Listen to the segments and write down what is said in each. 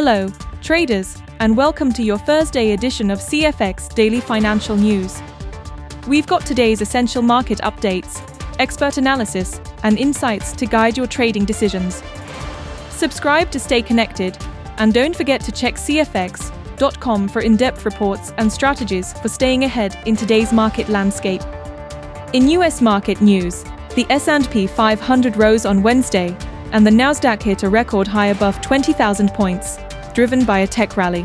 Hello, traders, and welcome to your Thursday edition of SIFX Daily Financial News. We've got today's essential market updates, expert analysis, and insights to guide your trading decisions. Subscribe to stay connected, and don't forget to check cfx.com for in-depth reports and strategies for staying ahead in today's market landscape. In US market news, the S&P 500 rose on Wednesday, and the Nasdaq hit a record high above 20,000 points, driven by a tech rally.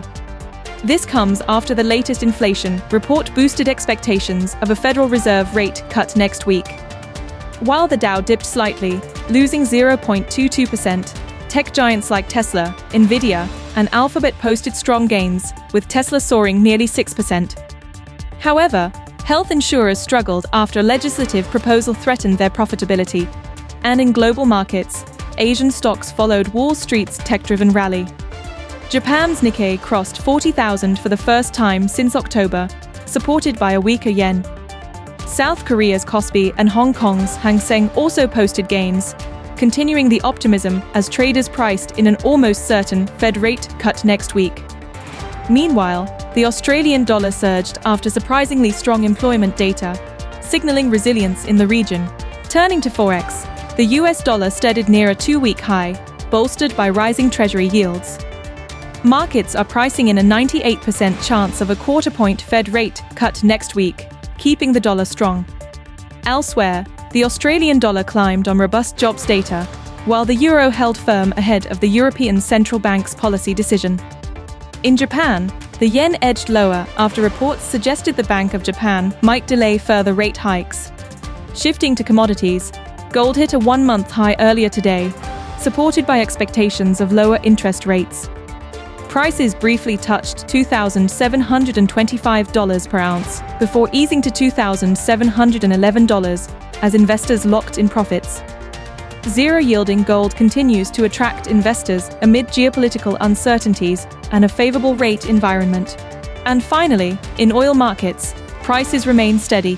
This comes after the latest inflation report boosted expectations of a Federal Reserve rate cut next week. While the Dow dipped slightly, losing 0.22%, tech giants like Tesla, Nvidia, and Alphabet posted strong gains, with Tesla soaring nearly 6%. However, health insurers struggled after a legislative proposal threatened their profitability. And in global markets, Asian stocks followed Wall Street's tech-driven rally. Japan's Nikkei crossed 40,000 for the first time since October, supported by a weaker yen. South Korea's Kospi and Hong Kong's Hang Seng also posted gains, continuing the optimism as traders priced in an almost certain Fed rate cut next week. Meanwhile, the Australian dollar surged after surprisingly strong employment data, signaling resilience in the region. Turning to Forex, the US dollar steadied near a two-week high, bolstered by rising Treasury yields. Markets are pricing in a 98% chance of a quarter-point Fed rate cut next week, keeping the dollar strong. Elsewhere, the Australian dollar climbed on robust jobs data, while the euro held firm ahead of the European Central Bank's policy decision. In Japan, the yen edged lower after reports suggested the Bank of Japan might delay further rate hikes. Shifting to commodities, gold hit a one-month high earlier today, supported by expectations of lower interest rates. Prices briefly touched $2,725 per ounce before easing to $2,711 as investors locked in profits. Zero-yielding gold continues to attract investors amid geopolitical uncertainties and a favorable rate environment. And finally, in oil markets, prices remain steady.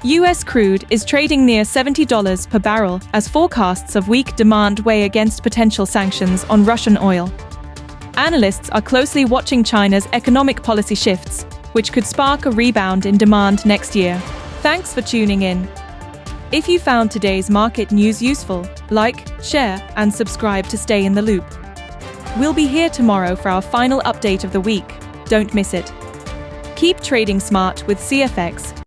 US crude is trading near $70 per barrel as forecasts of weak demand weigh against potential sanctions on Russian oil. Analysts are closely watching China's economic policy shifts, which could spark a rebound in demand next year. Thanks for tuning in. If you found today's market news useful, like, share, and subscribe to stay in the loop. We'll be here tomorrow for our final update of the week. Don't miss it. Keep trading smart with CFX.